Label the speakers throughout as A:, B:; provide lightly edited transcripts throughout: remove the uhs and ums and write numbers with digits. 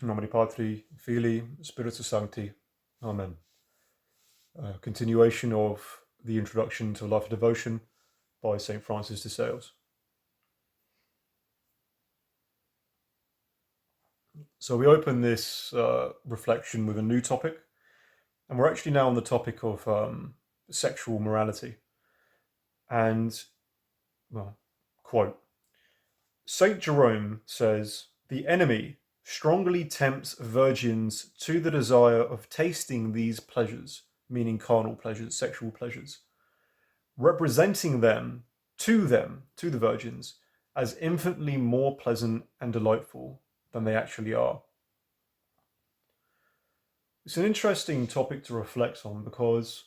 A: In nomine Patri, Filii, Spiritus Sancti. Amen. Continuation of the Introduction to a Life of Devotion by St. Francis de Sales. So we open this reflection with a new topic, and we're actually now on the topic of sexual morality. And, well, quote, St. Jerome says, "The enemy strongly tempts virgins to the desire of tasting these pleasures," meaning carnal pleasures, sexual pleasures, representing them, to the virgins, as infinitely more pleasant and delightful than they actually are. It's an interesting topic to reflect on because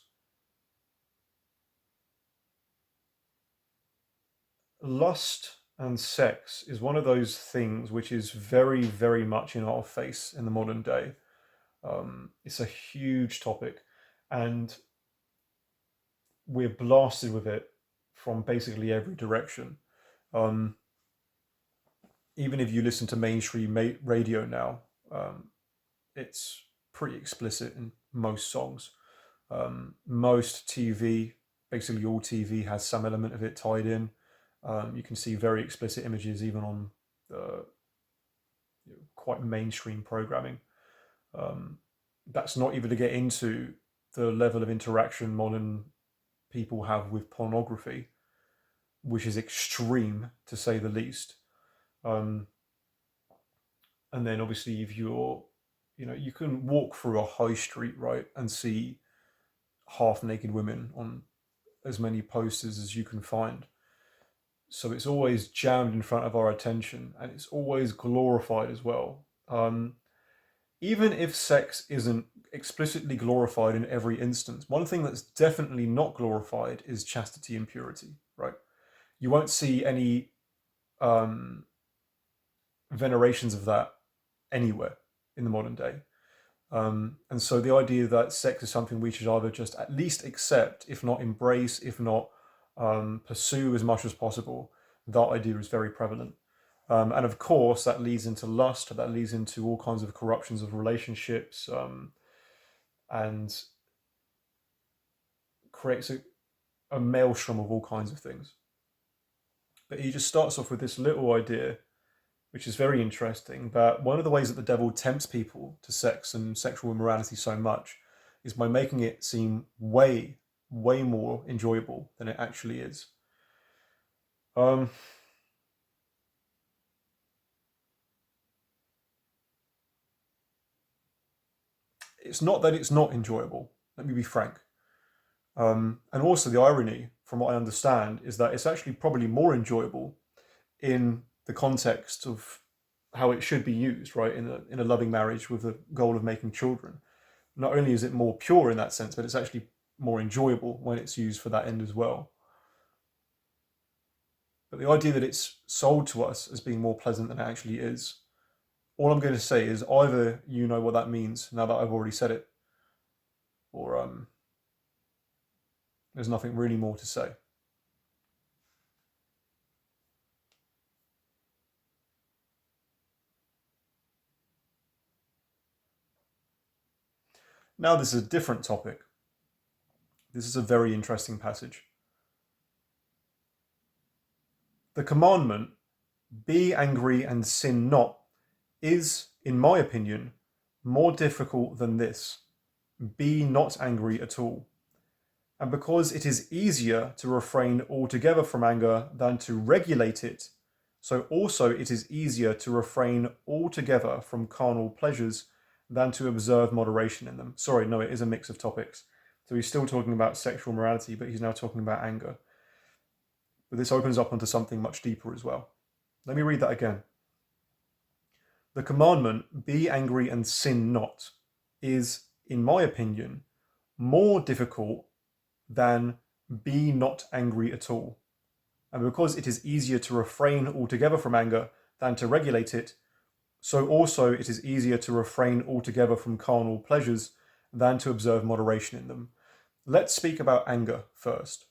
A: lust and sex is one of those things which is very, very much in our face in the modern day. It's a huge topic, and we're blasted with it from basically every direction. Even if you listen to mainstream radio now, it's pretty explicit in most songs. Most TV, basically all TV, has some element of it tied in. You can see very explicit images even on quite mainstream programming. That's not even to get into the level of interaction modern people have with pornography, which is extreme to say the least. And then obviously if you can walk through a high street, right, and see half naked women on as many posters as you can find. So it's always jammed in front of our attention, and it's always glorified as well. Even if sex isn't explicitly glorified in every instance, one thing that's definitely not glorified is chastity and purity, right? You won't see any venerations of that anywhere in the modern day. And so the idea that sex is something we should either just at least accept, if not embrace, if not pursue as much as possible, that idea is very prevalent. And of course, that leads into lust, that leads into all kinds of corruptions of relationships, and creates a maelstrom of all kinds of things. But he just starts off with this little idea, which is very interesting, that one of the ways that the devil tempts people to sex and sexual immorality so much is by making it seem way, way more enjoyable than it actually is. It's not that it's not enjoyable, let me be frank. And also the irony, from what I understand, is that it's actually probably more enjoyable in the context of how it should be used, right? In a loving marriage with the goal of making children. Not only is it more pure in that sense, but it's actually more enjoyable when it's used for that end as well. But the idea that it's sold to us as being more pleasant than it actually is, all I'm going to say is either you know what that means now that I've already said it, or there's nothing really more to say. Now this is a different topic. This is a very interesting passage. The commandment, "Be angry and sin not," is, in my opinion, more difficult than this, "Be not angry at all." And because it is easier to refrain altogether from anger than to regulate it, so also it is easier to refrain altogether from carnal pleasures than to observe moderation in them. Sorry, no, it is a mix of topics. So he's still talking about sexual morality, but he's now talking about anger. But this opens up onto something much deeper as well. Let me read that again. The commandment, "Be angry and sin not," is, in my opinion, more difficult than "Be not angry at all." And because it is easier to refrain altogether from anger than to regulate it, so also it is easier to refrain altogether from carnal pleasures than to observe moderation in them. Let's speak about anger first.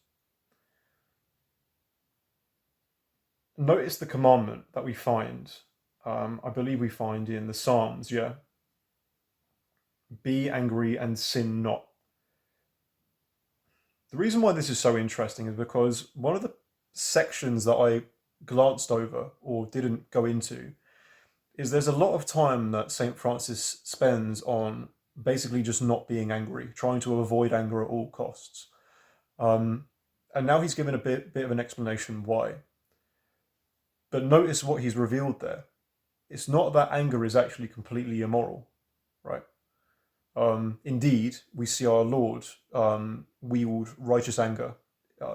A: Notice the commandment that we find I believe we find in the Psalms, yeah. Be angry and sin not. The reason why this is so interesting is because one of the sections that I glanced over or didn't go into is there's a lot of time that St. Francis spends on basically just not being angry, trying to avoid anger at all costs. Um, and now he's given a bit of an explanation why. But notice what he's revealed there. It's not that anger is actually completely immoral, right? Indeed, we see our Lord wield righteous anger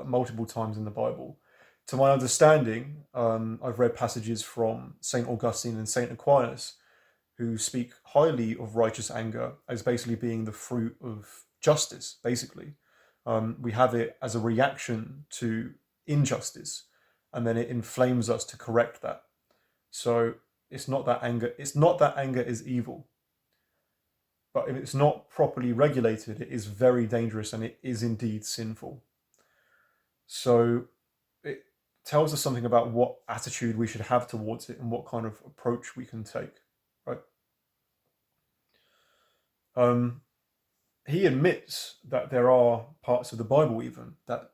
A: multiple times in the Bible. To my understanding, I've read passages from St. Augustine and St. Aquinas who speak highly of righteous anger as basically being the fruit of justice, basically. We have it as a reaction to injustice, and then it inflames us to correct that. So it's not that anger is evil, but if it's not properly regulated, it is very dangerous and it is indeed sinful. So it tells us something about what attitude we should have towards it and what kind of approach we can take, right? Um, he admits that there are parts of the Bible even that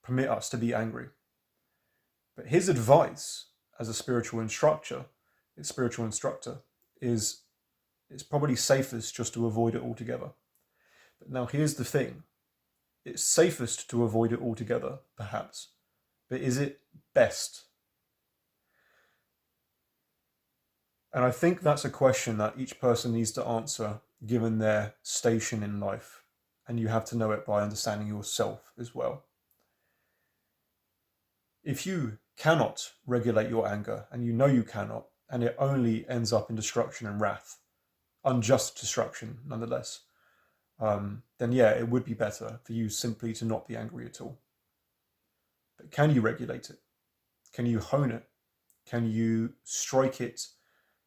A: permit us to be angry. But his advice as a spiritual instructor, is it's probably safest just to avoid it altogether. But now here's the thing. It's safest to avoid it altogether, perhaps. But is it best? And I think that's a question that each person needs to answer given their station in life. And you have to know it by understanding yourself as well. If you cannot regulate your anger, and you know you cannot, and it only ends up in destruction and wrath, unjust destruction nonetheless, then yeah, it would be better for you simply to not be angry at all. But can you regulate it? Can you hone it? Can you strike it?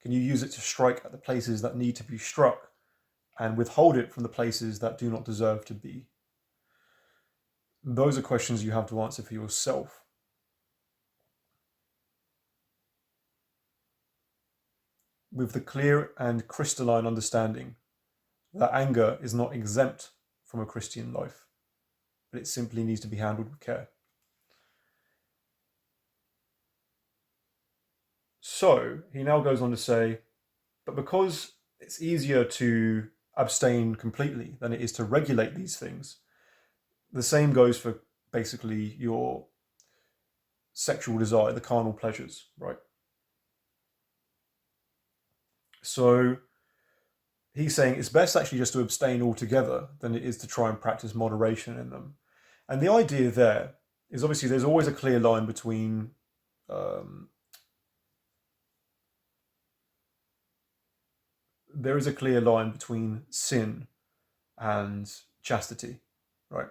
A: Can you use it to strike at the places that need to be struck and withhold it from the places that do not deserve to be? Those are questions you have to answer for yourself. With the clear and crystalline understanding that anger is not exempt from a Christian life, but it simply needs to be handled with care. So he now goes on to say, but because it's easier to abstain completely than it is to regulate these things, the same goes for basically your sexual desire, the carnal pleasures, right? So he's saying it's best actually just to abstain altogether than it is to try and practice moderation in them. And the idea there is obviously there's always a clear line between there is a clear line between sin and chastity, right?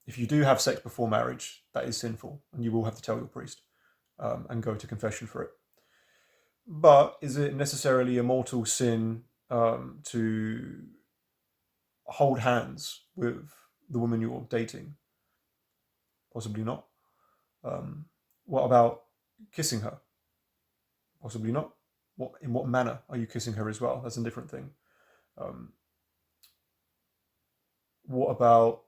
A: If you do have sex before marriage, that is sinful, and you will have to tell your priest and go to confession for it. But is it necessarily a mortal sin to hold hands with the woman you're dating? Possibly not. What about kissing her? Possibly not. In what manner are you kissing her as well? That's a different thing. What about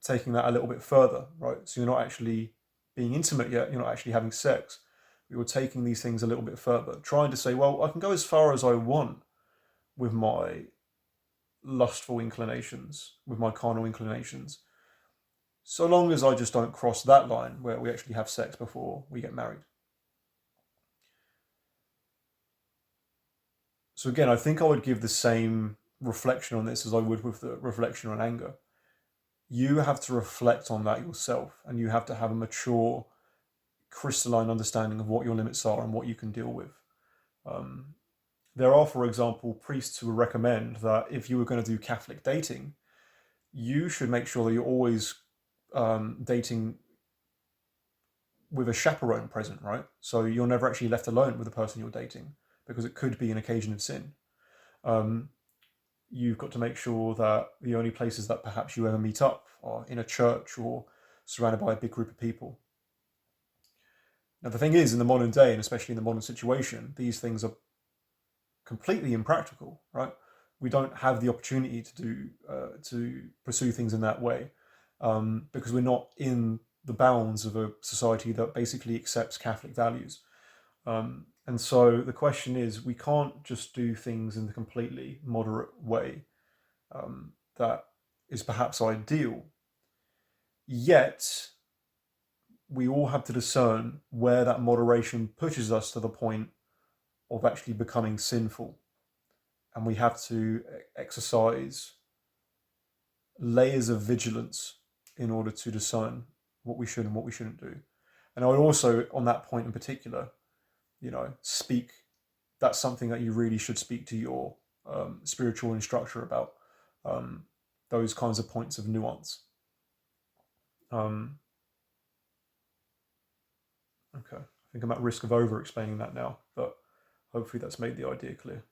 A: taking that a little bit further, right? So you're not actually being intimate yet, you're not actually having sex. You're taking these things a little bit further, trying to say, well, I can go as far as I want with my lustful inclinations, with my carnal inclinations, so long as I just don't cross that line where we actually have sex before we get married. So again, I think I would give the same reflection on this as I would with the reflection on anger. You have to reflect on that yourself, and you have to have a mature, crystalline understanding of what your limits are and what you can deal with. There are, for example, priests who recommend that if you were going to do Catholic dating, you should make sure that you're always dating with a chaperone present, right? So you're never actually left alone with the person you're dating, because it could be an occasion of sin. You've got to make sure that the only places that perhaps you ever meet up are in a church or surrounded by a big group of people. Now, the thing is, in the modern day, and especially in the modern situation, these things are completely impractical, right? We don't have the opportunity to pursue things in that way because we're not in the bounds of a society that basically accepts Catholic values. And so the question is, we can't just do things in the completely moderate way that is perhaps ideal. Yet, we all have to discern where that moderation pushes us to the point of actually becoming sinful. And we have to exercise layers of vigilance in order to discern what we should and what we shouldn't do. And I would also, on that point in particular, speak. That's something that you really should speak to your spiritual instructor about. Those kinds of points of nuance. Okay, I think I'm at risk of over-explaining that now, but hopefully that's made the idea clear.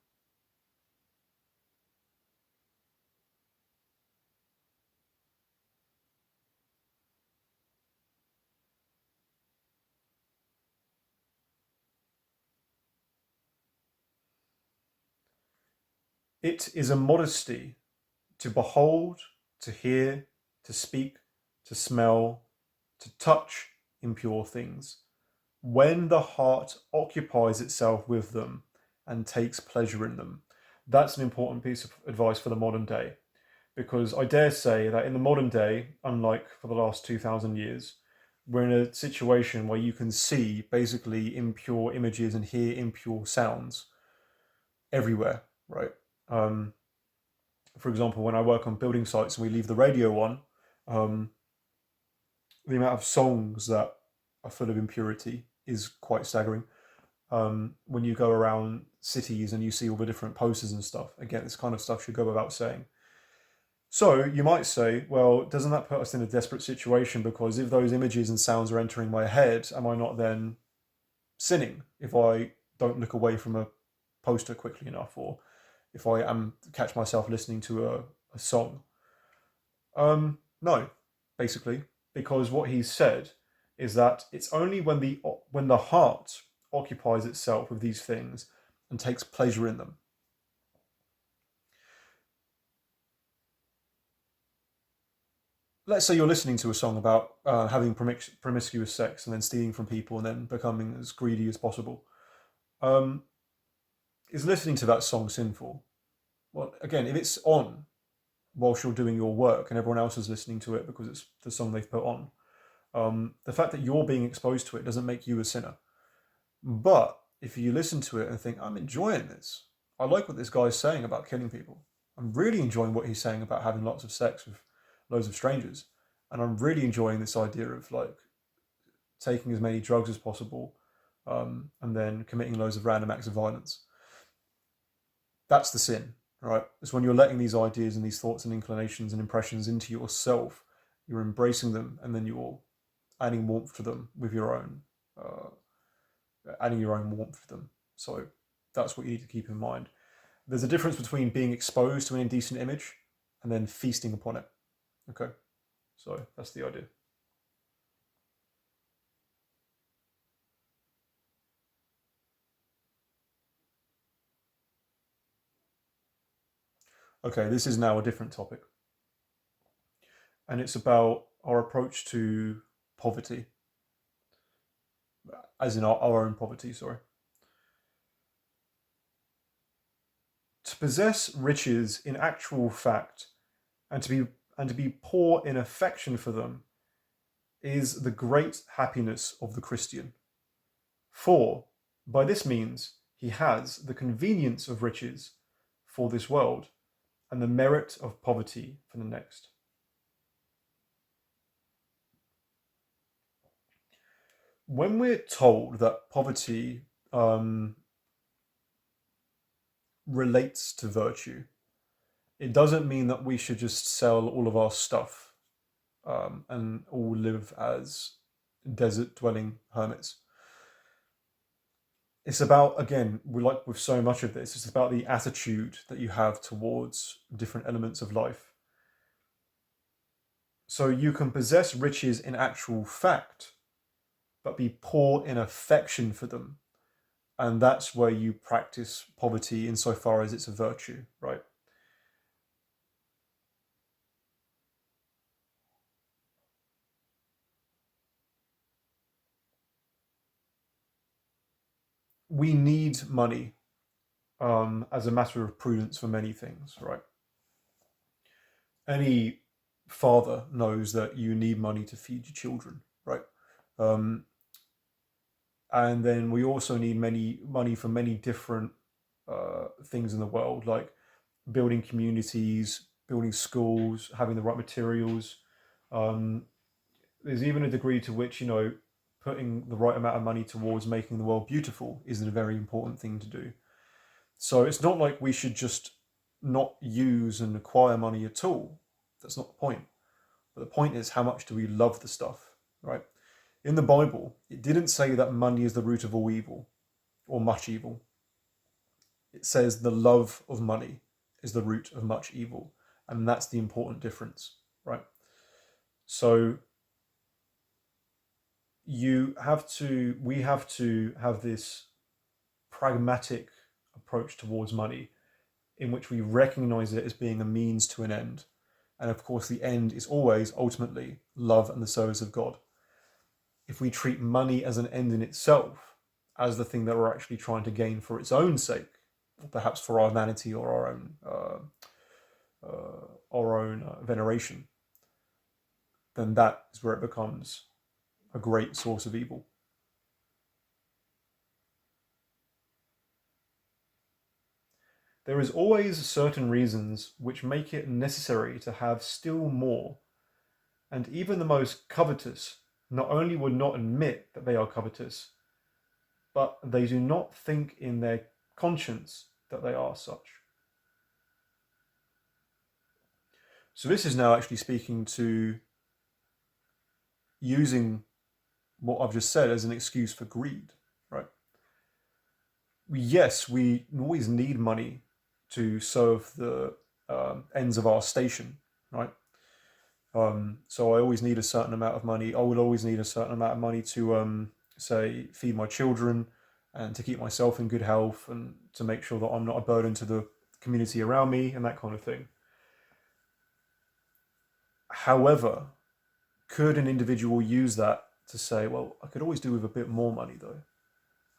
A: It is a modesty to behold, to hear, to speak, to smell, to touch impure things, when the heart occupies itself with them and takes pleasure in them. That's an important piece of advice for the modern day, because I dare say that in the modern day, unlike for the last 2,000 years, we're in a situation where you can see basically impure images and hear impure sounds everywhere, right? For example, when I work on building sites and we leave the radio on, the amount of songs that are full of impurity is quite staggering. When you go around cities and you see all the different posters and stuff, again, this kind of stuff should go without saying. So you might say, well, doesn't that put us in a desperate situation? Because if those images and sounds are entering my head, am I not then sinning if I don't look away from a poster quickly enough, or if I catch myself listening to a song? No, basically, because what he's said is that it's only when the heart occupies itself with these things and takes pleasure in them. Let's say you're listening to a song about having promiscuous sex and then stealing from people and then becoming as greedy as possible. Is listening to that song sinful? Well, again, if it's on whilst you're doing your work and everyone else is listening to it because it's the song they've put on, the fact that you're being exposed to it doesn't make you a sinner. But if you listen to it and think, I'm enjoying this, I like what this guy's saying about killing people, I'm really enjoying what he's saying about having lots of sex with loads of strangers, and I'm really enjoying this idea of like taking as many drugs as possible, and then committing loads of random acts of violence. That's the sin, right? It's when you're letting these ideas and these thoughts and inclinations and impressions into yourself, you're embracing them, and then you're adding warmth to them with your own, adding your own warmth to them. So that's what you need to keep in mind. There's a difference between being exposed to an indecent image and then feasting upon it. Okay, so that's the idea. Okay, this is now a different topic, and it's about our approach to poverty, as in our own poverty, sorry. To possess riches in actual fact and to be poor in affection for them is the great happiness of the Christian. For by this means he has the convenience of riches for this world and the merit of poverty for the next. When we're told that poverty relates to virtue, it doesn't mean that we should just sell all of our stuff and all live as desert dwelling hermits. It's about, again, we like with so much of this, it's about the attitude that you have towards different elements of life. So you can possess riches in actual fact, but be poor in affection for them. And that's where you practice poverty insofar as it's a virtue, right? We need money as a matter of prudence for many things, right? Any father knows that you need money to feed your children, right? Um, and then we also need many money for many different things in the world, like building communities, building schools, having the right materials. Um, there's even a degree to which putting the right amount of money towards making the world beautiful is a very important thing to do. So it's not like we should just not use and acquire money at all. That's not the point. But the point is, how much do we love the stuff, right? In the Bible, it didn't say that money is the root of all evil or much evil. It says the love of money is the root of much evil. And that's the important difference, right? So we have to have this pragmatic approach towards money in which we recognize it as being a means to an end. And of course, the end is always ultimately love and the service of God. If we treat money as an end in itself, as the thing that we're actually trying to gain for its own sake, or perhaps for our vanity or our own veneration, then that is where it becomes a great source of evil. There is always certain reasons which make it necessary to have still more, and even the most covetous not only would not admit that they are covetous, but they do not think in their conscience that they are such. So this is now actually speaking to using what I've just said as an excuse for greed, right? Yes, we always need money to serve the ends of our station, right? So I always need a certain amount of money. I will always need a certain amount of money to, say, feed my children and to keep myself in good health and to make sure that I'm not a burden to the community around me and that kind of thing. However, could an individual use that to say, well, I could always do with a bit more money though,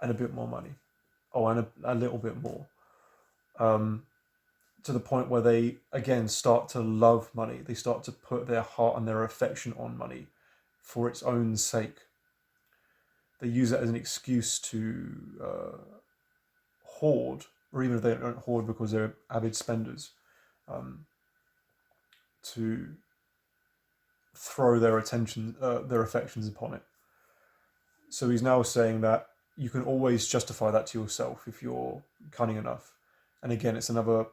A: and a bit more money, oh, and a little bit more, to the point where they again start to love money. They start to put their heart and their affection on money for its own sake. They use it as an excuse to hoard, or even if they don't hoard because they're avid spenders, to throw their attention, their affections upon it. So he's now saying that you can always justify that to yourself if you're cunning enough. And again, it's another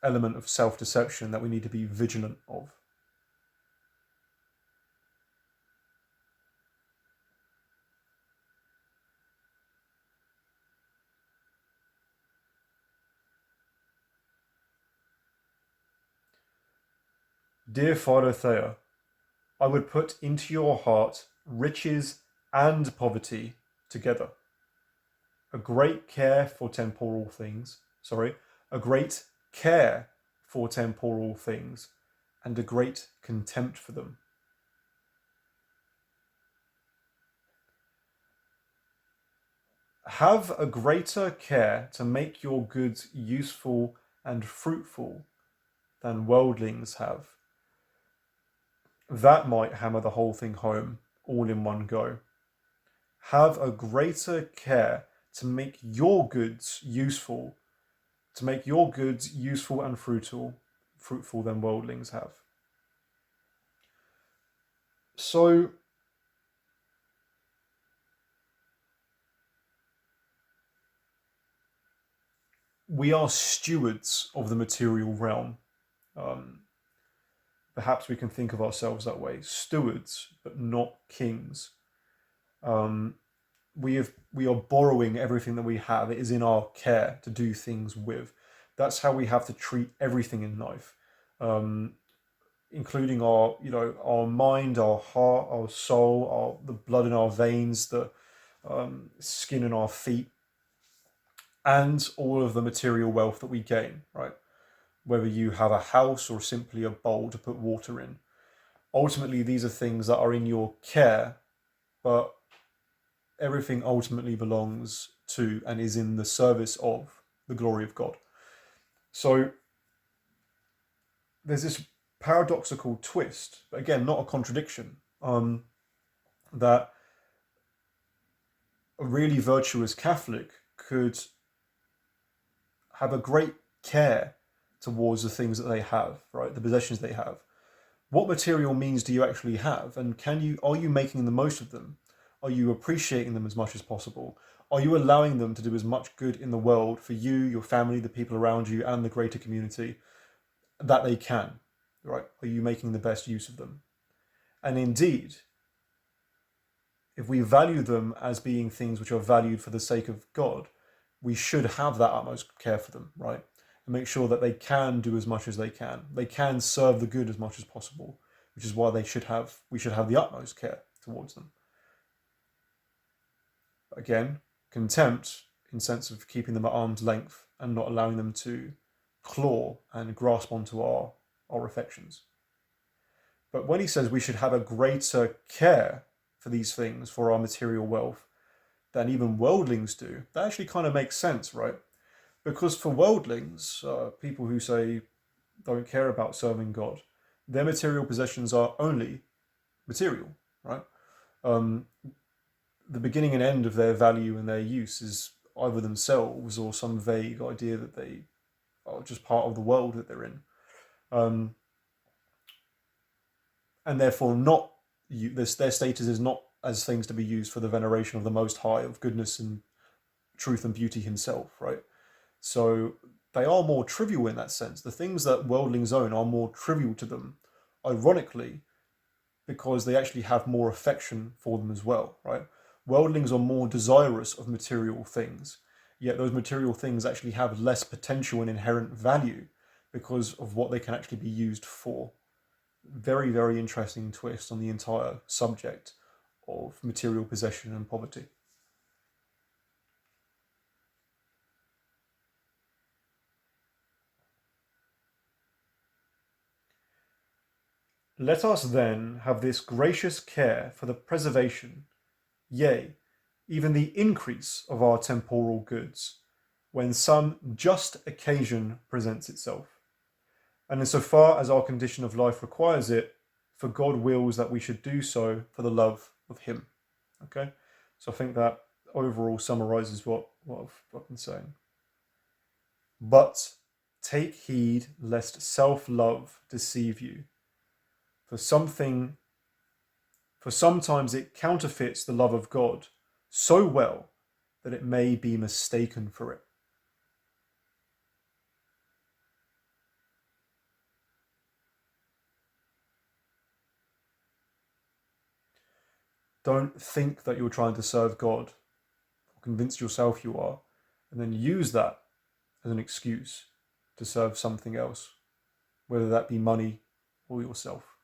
A: element of self-deception that we need to be vigilant of. Dear Philothea, I would put into your heart riches and poverty together. A great care for temporal things, a great care for temporal things, and a great contempt for them. Have a greater care to make your goods useful and fruitful than worldlings have. That might hammer the whole thing home all in one go. Have a greater care to make your goods useful, and fruitful than worldlings have. So we are stewards of the material realm. Perhaps we can think of ourselves that way, stewards, but not kings. We are borrowing everything that we have. It is in our care to do things with. That's how we have to treat everything in life. including our, our mind, our heart, our soul, the blood in our veins, the skin in our feet, and all of the material wealth that we gain, right? Whether you have a house or simply a bowl to put water in. Ultimately, these are things that are in your care, but everything ultimately belongs to and is in the service of the glory of God. So there's this paradoxical twist, but again, not a contradiction, that a really virtuous Catholic could have a great care towards the things that they have, right? The possessions they have. What material means do you actually have? And are you making the most of them? Are you appreciating them as much as possible? Are you allowing them to do as much good in the world for you, your family, the people around you, and the greater community that they can, right? Are you making the best use of them? And indeed, if we value them as being things which are valued for the sake of God, we should have that utmost care for them, right? And make sure that they can do as much as they can. They can serve the good as much as possible, which is why we should have the utmost care towards them. Again, contempt in sense of keeping them at arm's length and not allowing them to claw and grasp onto our affections. But when he says we should have a greater care for these things, for our material wealth, than even worldlings do, that actually kind of makes sense, right? Because for worldlings, people who say don't care about serving God, their material possessions are only material, right? The beginning and end of their value and their use is either themselves or some vague idea that they are just part of the world that they're in. And therefore their status is not as things to be used for the veneration of the Most High, of goodness and truth and beauty himself, right? So they are more trivial in that sense. The things that worldlings own are more trivial to them, ironically, because they actually have more affection for them as well, right? Worldlings are more desirous of material things, yet those material things actually have less potential and inherent value because of what they can actually be used for. Very, very interesting twist on the entire subject of material possession and poverty. Let us then have this gracious care for the preservation, yea, even the increase of our temporal goods, when some just occasion presents itself. And in so far as our condition of life requires it, for God wills that we should do so for the love of him. Okay? So I think that overall summarizes what I've been saying. But take heed lest self-love deceive you. For sometimes it counterfeits the love of God so well that it may be mistaken for it. Don't think that you're trying to serve God, or convince yourself you are, and then use that as an excuse to serve something else, whether that be money or yourself.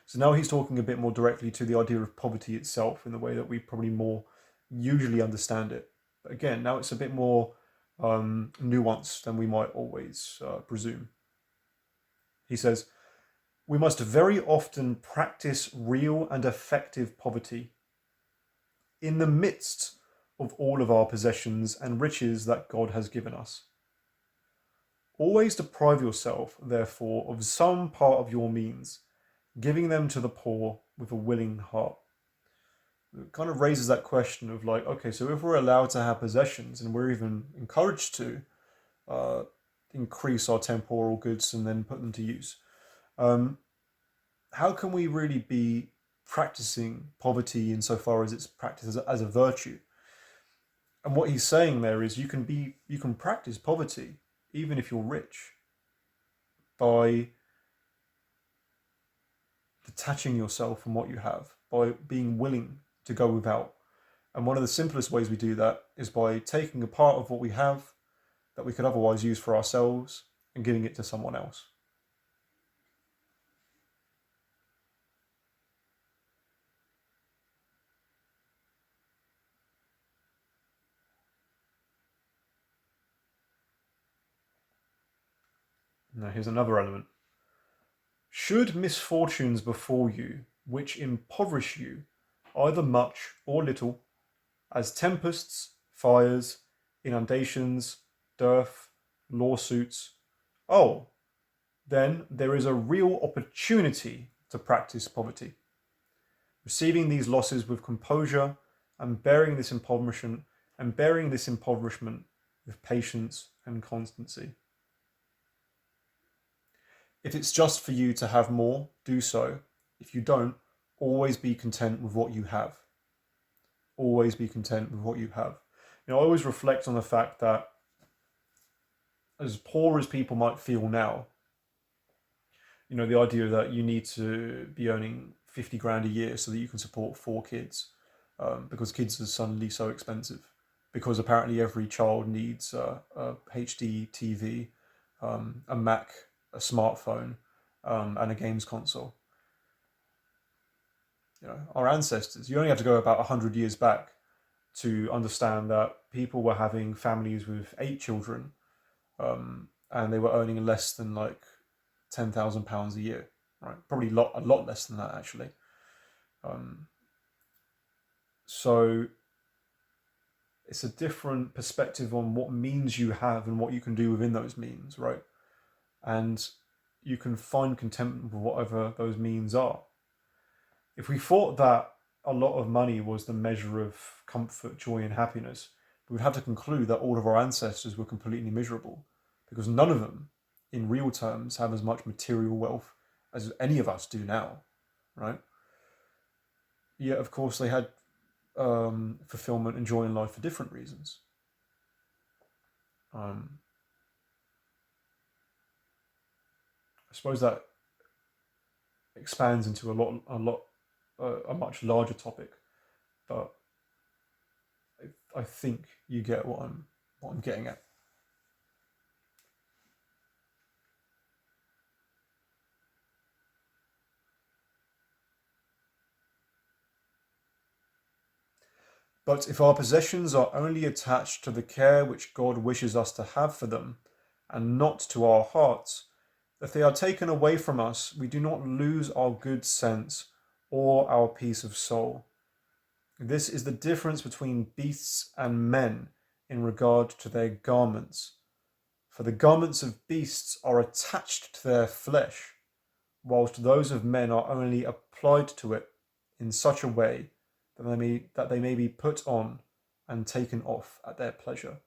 A: So now he's talking a bit more directly to the idea of poverty itself in the way that we probably more usually understand it. But again, now it's a bit more nuanced than we might always presume. He says, we must very often practice real and effective poverty in the midst of all of our possessions and riches that God has given us. Always deprive yourself, therefore, of some part of your means, giving them to the poor with a willing heart. It kind of raises that question of like, okay, so if we're allowed to have possessions and we're even encouraged to increase our temporal goods and then put them to use, how can we really be practicing poverty insofar as it's practiced as a virtue? And what he's saying there is you can practice poverty even if you're rich by detaching yourself from what you have, by being willing to go without, And one of the simplest ways we do that is by taking a part of what we have that we could otherwise use for ourselves and giving it to someone else. Now, here's another element. Should misfortunes befall you, which impoverish you, either much or little, as tempests, fires, inundations, dearth, lawsuits, oh, then there is a real opportunity to practice poverty. Receiving these losses with composure and bearing this impoverishment with patience and constancy. If it's just for you to have more, do so. If you don't, always be content with what you have. Always be content with what you have. I always reflect on the fact that as poor as people might feel now, the idea that you need to be earning 50 grand a year so that you can support 4 kids, because kids are suddenly so expensive, because apparently every child needs a HD TV, a Mac, a smartphone, and a games console. Our ancestors, you only have to go about 100 years back to understand that people were having families with 8 children, and they were earning less than like £10,000 a year, right? Probably a lot less than that, actually. So it's a different perspective on what means you have and what you can do within those means, right? And you can find contentment with whatever those means are. If we thought that a lot of money was the measure of comfort, joy, and happiness, we would have to conclude that all of our ancestors were completely miserable, because none of them, in real terms, have as much material wealth as any of us do now, right? Yet, of course, they had fulfillment and joy in life for different reasons. I suppose that expands into a much larger topic, but I think you get what I'm getting at. But if our possessions are only attached to the care which God wishes us to have for them, and not to our hearts, if they are taken away from us, we do not lose our good sense or our peace of soul. This is the difference between beasts and men in regard to their garments. For the garments of beasts are attached to their flesh, whilst those of men are only applied to it in such a way that they may be put on and taken off at their pleasure.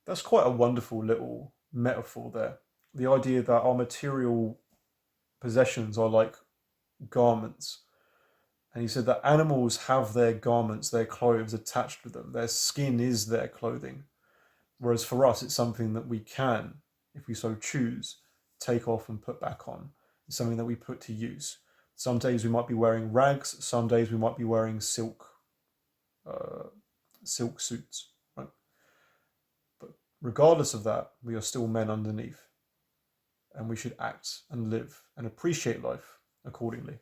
A: That's quite a wonderful little metaphor there. The idea that our material possessions are like garments. And he said that animals have their garments, their clothes attached to them. Their skin is their clothing. Whereas for us, it's something that we can, if we so choose, take off and put back on. It's something that we put to use. Some days we might be wearing rags. Some days we might be wearing silk suits. Right? But regardless of that, we are still men underneath. And we should act and live and appreciate life accordingly.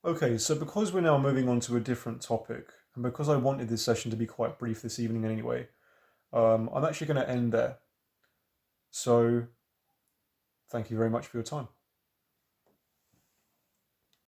A: Okay, so because we're now moving on to a different topic, and because I wanted this session to be quite brief this evening anyway, I'm actually going to end there. So, thank you very much for your time.